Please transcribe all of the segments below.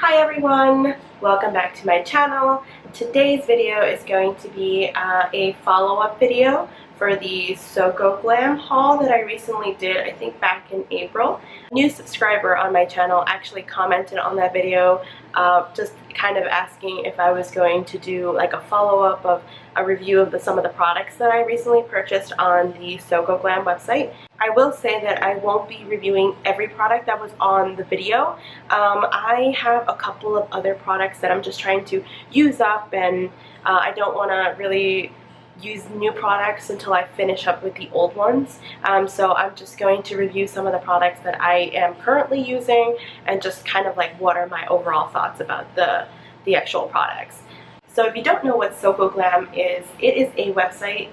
Hi everyone! Welcome back to my channel. Today's video is going to be a follow-up video for the Soko Glam haul that I recently did, I think back in April. A new subscriber on my channel actually commented on that video just kind of asking if I was going to do like a follow-up of a review of some of the products that I recently purchased on the Soko Glam website. I will say that I won't be reviewing every product that was on the video. I have a couple of other products that I'm just trying to use up, and I don't want to really use new products until I finish up with the old ones. So I'm just going to review some of the products that I am currently using and just kind of like what are my overall thoughts about the actual products. So if you don't know what Soko Glam is, it is a website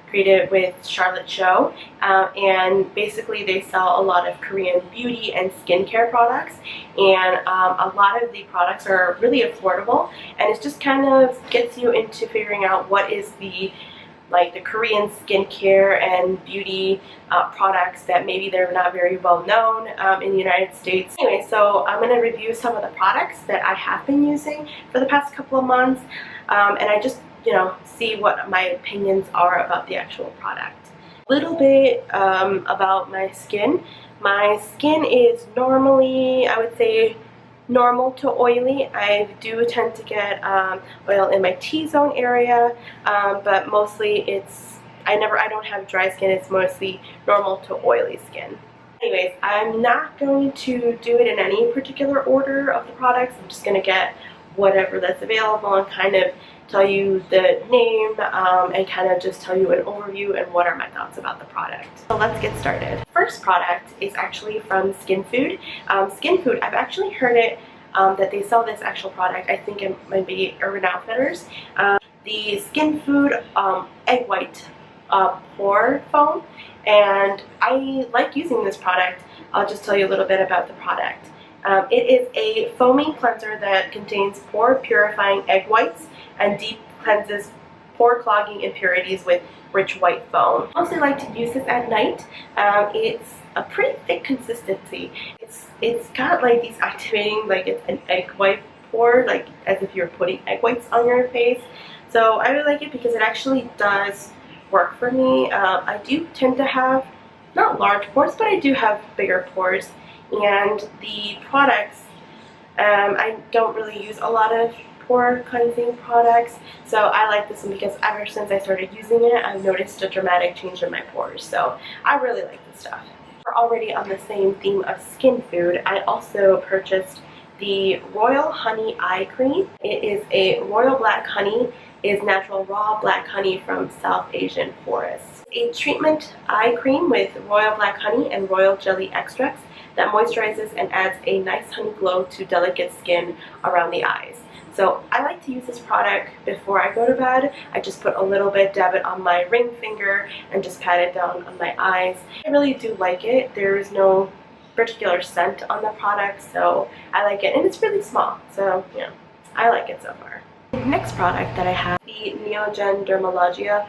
created with Charlotte Cho, and basically they sell a lot of Korean beauty and skincare products, and a lot of the products are really affordable, and it just kind of gets you into figuring out what is the Korean skincare and beauty products that maybe they're not very well known in the United States. Anyway, so I'm going to review some of the products that I have been using for the past couple of months, and I just see what my opinions are about the actual product. A little bit about my skin. My skin is normally, I would say, normal to oily. I do tend to get oil in my T-zone area, but mostly I don't have dry skin. It's mostly normal to oily skin. Anyways, I'm not going to do it in any particular order of the products. I'm just going to get whatever that's available and kind of tell you the name and kind of just tell you an overview and what are my thoughts about the product. So let's get started. First product is actually from Skinfood. Skinfood, I've actually heard it that they sell this actual product. I think it might be Urban Outfitters. The Skinfood egg white pore foam, and I like using this product. I'll just tell you a little bit about the product. It is a foaming cleanser that contains pore purifying egg whites and deep cleanses pore clogging impurities with rich white foam. I mostly like to use this at night. It's a pretty thick consistency. It's got like these activating, like it's an egg white pore, like as if you're putting egg whites on your face. So I really like it because it actually does work for me. I do tend to have not large pores, but I do have bigger pores. And the products, I don't really use a lot of pore cleansing products, so I like this one because ever since I started using it, I've noticed a dramatic change in my pores, so I really like this stuff. We're already on the same theme of skin food. I also purchased the Royal Honey Eye Cream. It is a Royal Black Honey, is natural raw black honey from South Asian forests. A treatment eye cream with Royal Black Honey and Royal Jelly extracts that moisturizes and adds a nice honey glow to delicate skin around the eyes. So I like to use this product before I go to bed. I just put a little bit, dab it on my ring finger, and just pat it down on my eyes. I really do like it. There is no particular scent on the product, so I like it. And it's really small, so I like it so far. The next product that I have, the Neogen Dermalogia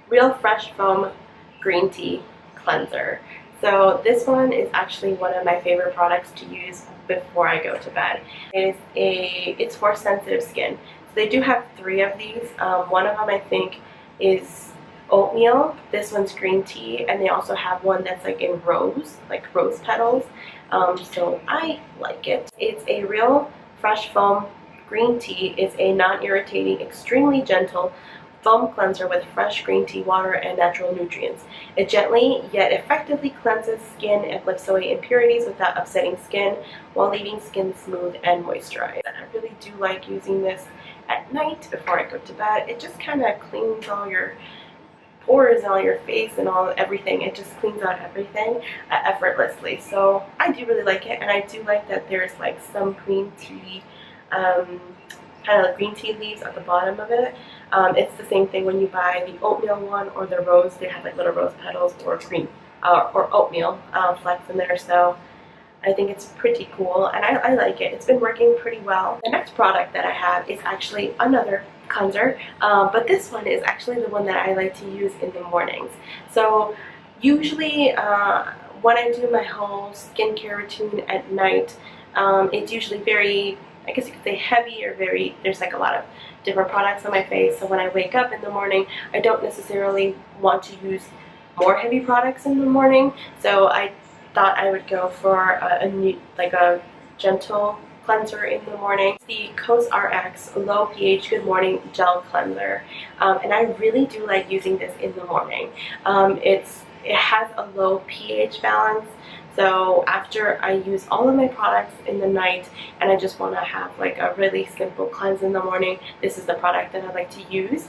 Real Fresh Foam Green Tea Cleanser. So this one is actually one of my favorite products to use before I go to bed. It's for sensitive skin. So they do have 3 of these. One of them I think is oatmeal. This one's green tea, and they also have one that's like in rose, like rose petals. So I like it. It's a Real Fresh Foam Green Tea. Is a non-irritating, extremely gentle foam cleanser with fresh green tea water and natural nutrients. It gently yet effectively cleanses skin and lifts away impurities without upsetting skin while leaving skin smooth and moisturized. And I really do like using this at night before I go to bed. It just kind of cleans all your pores and all your face and everything. It just cleans out everything effortlessly. So I do really like it, and I do like that there's like some green tea kind of like green tea leaves at the bottom of it. It's the same thing when you buy the oatmeal one or the rose. They have like little rose petals or green or oatmeal flecks in there. So I think it's pretty cool, and I like it. It's been working pretty well. The next product that I have is actually another cleanser, but this one is actually the one that I like to use in the mornings. So usually when I do my whole skincare routine at night, It's usually very, I guess you could say, heavy, or very, there's like a lot of different products on my face. So when I wake up in the morning, I don't necessarily want to use more heavy products in the morning. So I thought I would go for a gentle cleanser in the morning. It's the Cosrx Low pH Good Morning Gel Cleanser, and I really do like using this in the morning. It has a low pH balance, so after I use all of my products in the night and I just want to have like a really simple cleanse in the morning, this is the product that I like to use.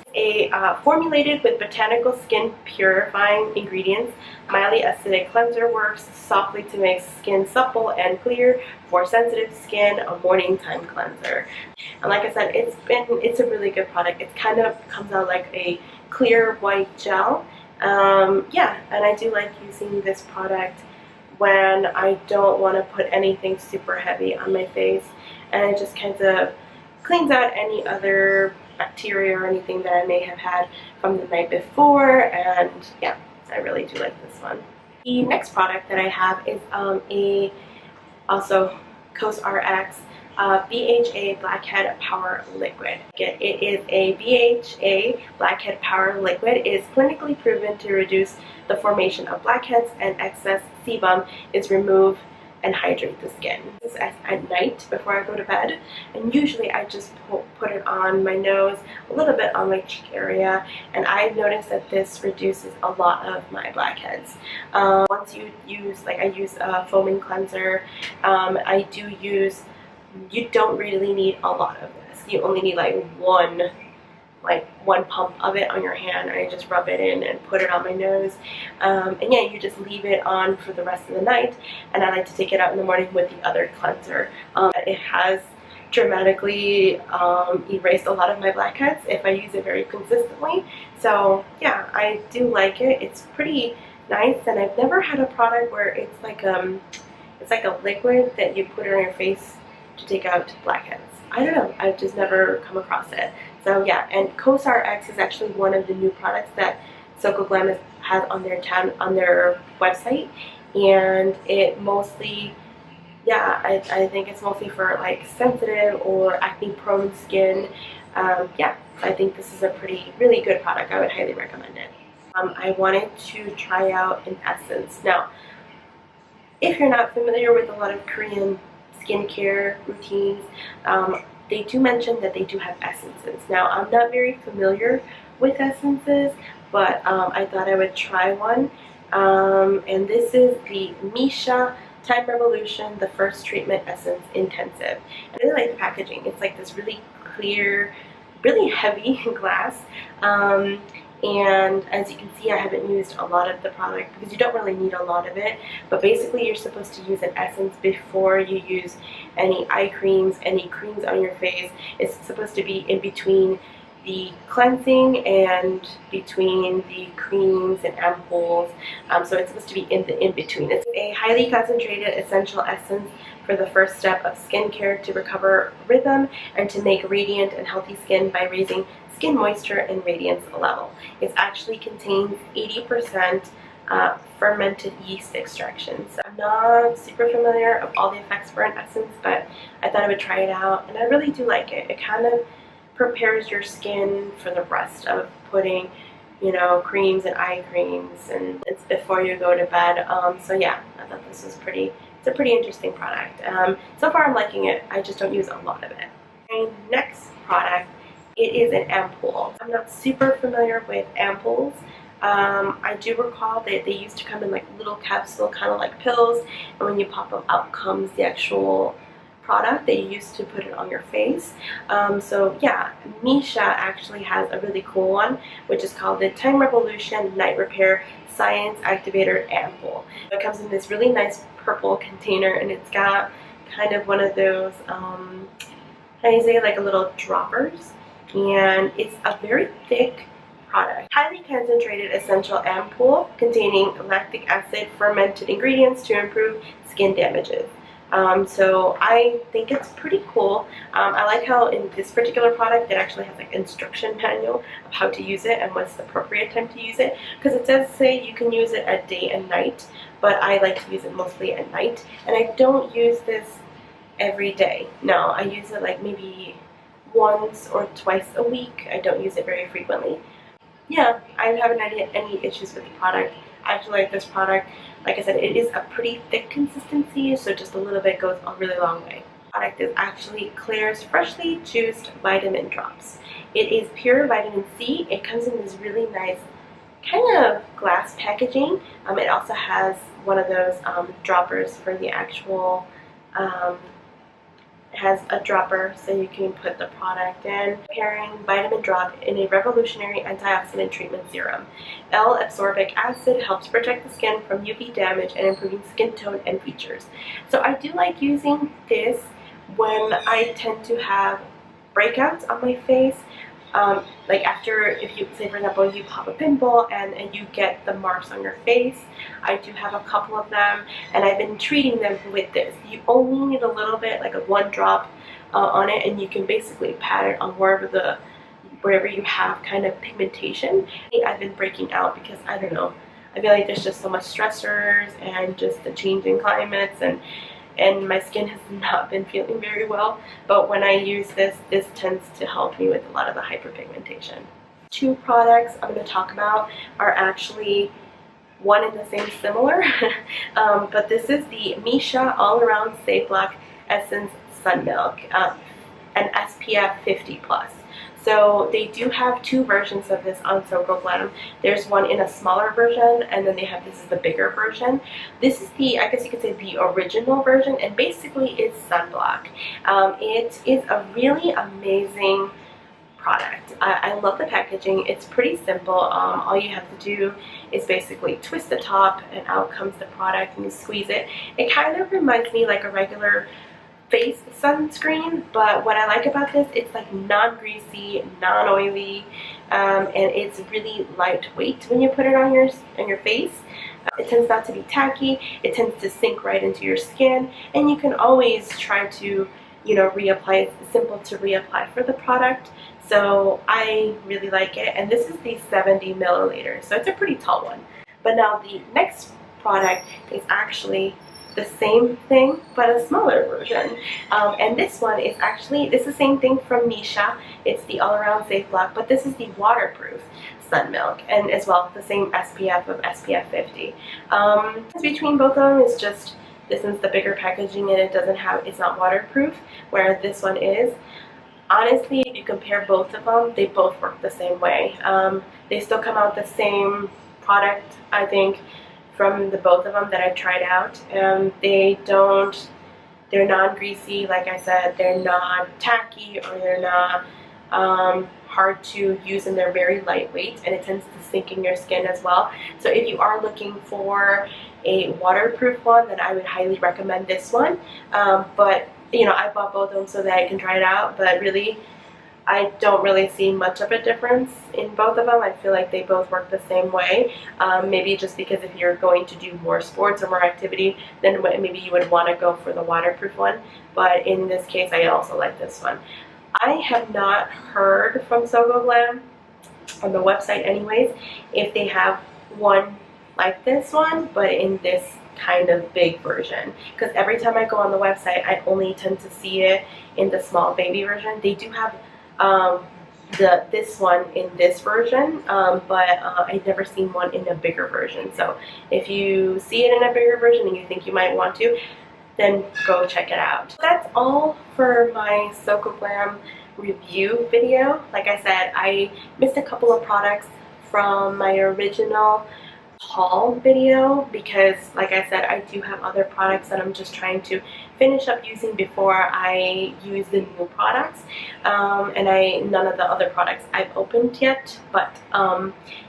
Formulated with botanical skin purifying ingredients, mildly acidic cleanser works softly to make skin supple and clear for sensitive skin, a morning time cleanser. And like I said, it's a really good product. It kind of comes out like a clear white gel. Yeah, and I do like using this product when I don't want to put anything super heavy on my face, and it just kind of cleans out any other bacteria or anything that I may have had from the night before. And yeah, I really do like this one. The next product that I have is also Cosrx BHA Blackhead Power Liquid. It is a BHA Blackhead Power Liquid. It is clinically proven to reduce the formation of blackheads, and excess sebum is removed and hydrate the skin. This is at night before I go to bed, and usually I just put it on my nose, a little bit on my cheek area, and I've noticed that this reduces a lot of my blackheads. Once you use, like I use a foaming cleanser, you don't really need a lot of this. You only need like one pump of it on your hand. I just rub it in and put it on my nose, and yeah, you just leave it on for the rest of the night, and I like to take it out in the morning with the other cleanser. It has dramatically erased a lot of my blackheads if I use it very consistently. So yeah, I do like it. It's pretty nice, and I've never had a product where it's like a liquid that you put it on your face to take out blackheads. I don't know, I've just never come across it. So yeah, and Cosrx is actually one of the new products that Soko Glam has on their website, and it mostly, yeah, I think it's mostly for like sensitive or acne prone skin. Yeah, I think this is a really good product. I would highly recommend it. I wanted to try out an essence. Now, if you're not familiar with a lot of Korean skincare routines, they do mention that they do have essences. Now, I'm not very familiar with essences, but I thought I would try one. And this is the Missha Time Revolution, the First Treatment Essence Intensive. I really like the packaging. It's like this really clear, really heavy glass. And as you can see, I haven't used a lot of the product because you don't really need a lot of it. But basically, you're supposed to use an essence before you use any eye creams, any creams on your face. It's supposed to be in between the cleansing and between the creams and ampoules. So it's supposed to be in between. It's a highly concentrated essential essence for the first step of skincare to recover rhythm and to make radiant and healthy skin by raising skin moisture and radiance level. It actually contains 80% fermented yeast extraction. So I'm not super familiar of all the effects for an essence, but I thought I would try it out, and I really do like it. It kind of prepares your skin for the rest of putting, you know, creams and eye creams, and it's before you go to bed. So yeah, I thought this was it's a pretty interesting product. So far I'm liking it. I just don't use a lot of it. My next product, it is an ampoule. I'm not super familiar with ampoules. I do recall that they used to come in like little capsule, kind of like pills, and when you pop them out comes the actual product that you used to put it on your face. So yeah, Missha actually has a really cool one, which is called the Time Revolution Night Repair Science Activator Ampoule. It comes in this really nice purple container, and it's got kind of one of those, how do you say, like a little droppers, and it's a very thick product. Highly concentrated essential ampoule containing lactic acid fermented ingredients to improve skin damages. So I think it's pretty cool. I like how in this particular product it actually has like instruction manual of how to use it and what's the appropriate time to use it, because it does say you can use it at day and night, but I like to use it mostly at night, and I don't use this every day. No, I use it like maybe once or twice a week. I don't use it very frequently. Yeah, I haven't had any issues with the product. I actually like this product. Like I said, it is a pretty thick consistency, so just a little bit goes a really long way. The product is actually Klairs Freshly Juiced Vitamin Drops. It is pure vitamin C. It comes in this really nice kind of glass packaging. It also has one of those droppers for the actual, it has a dropper so you can put the product in. Pairing vitamin drop in a revolutionary antioxidant treatment serum. L-ascorbic acid helps protect the skin from UV damage and improving skin tone and features. So I do like using this when I tend to have breakouts on my face. Like after, if you say for example you pop a pimple and you get the marks on your face. I do have a couple of them and I've been treating them with this. You only need a little bit, like a 1 drop on it, and you can basically pat it on wherever you have kind of pigmentation. I've been breaking out because I don't know, I feel like there's just so much stressors and just the changing climates, and my skin has not been feeling very well. But when I use this, this tends to help me with a lot of the hyperpigmentation. 2 products I'm going to talk about are actually one and the same, similar. But this is the Missha All Around Safe Black Essence Sun Milk, an SPF 50+. So they do have 2 versions of this on Soko Glam. There's one in a smaller version, and then they have this is the bigger version. This is the, I guess you could say, the original version, and basically it's sunblock. It is a really amazing product. I love the packaging. It's pretty simple. All you have to do is basically twist the top, and out comes the product, and you squeeze it. It kind of reminds me like a regular face sunscreen, but what I like about this, it's like non-greasy, non-oily, and it's really lightweight when you put it on your face. It tends not to be tacky. It tends to sink right into your skin, and you can always try to, you know, reapply. It's simple to reapply for the product, so I really like it. And this is the 70 milliliters, so it's a pretty tall one. But now the next product is actually the same thing but a smaller version, and this one is actually, it's the same thing from Missha. It's the All Around Safe Black, but this is the waterproof sun milk, and as well the same SPF of SPF 50. Between both of them is just this one's the bigger packaging and it's not waterproof, where this one is. Honestly, if you compare both of them, they both work the same way. They still come out the same product, I think, from the both of them that I've tried out. They're non-greasy, like I said, they're not tacky, or they're not hard to use, and they're very lightweight, and it tends to sink in your skin as well. So if you are looking for a waterproof one, then I would highly recommend this one. But you know, I bought both of them so that I can try it out, but really I don't really see much of a difference in both of them. I feel like they both work the same way. Maybe just because if you're going to do more sports or more activity, then maybe you would want to go for the waterproof one. But in this case, I also like this one. I have not heard from Soko Glam, on the website anyways, if they have one like this one, but in this kind of big version. Because every time I go on the website, I only tend to see it in the small baby version. They do have this one in this version, but I've never seen one in a bigger version. So if you see it in a bigger version and you think you might want to, then go check it out. That's all for my Soko Glam review video. Like I said, I missed a couple of products from my original haul video because, like I said, I do have other products that I'm just trying to finish up using before I use the new products, and none of the other products I've opened yet, but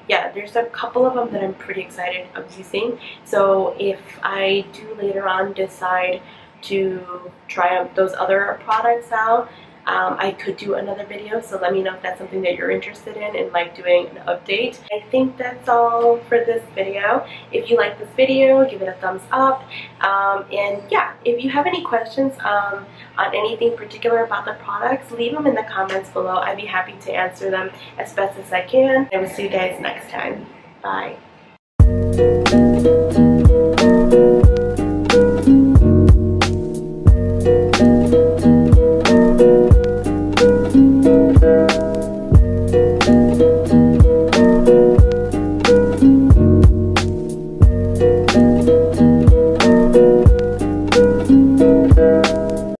yeah, there's a couple of them that I'm pretty excited of using. So if I do later on decide to try out those other products out, I could do another video, so let me know if that's something that you're interested in and like doing an update. I think that's all for this video. If you like this video, give it a thumbs up, and yeah, if you have any questions on anything particular about the products, leave them in the comments below. I'd be happy to answer them as best as I can. I will see you guys next time. Bye.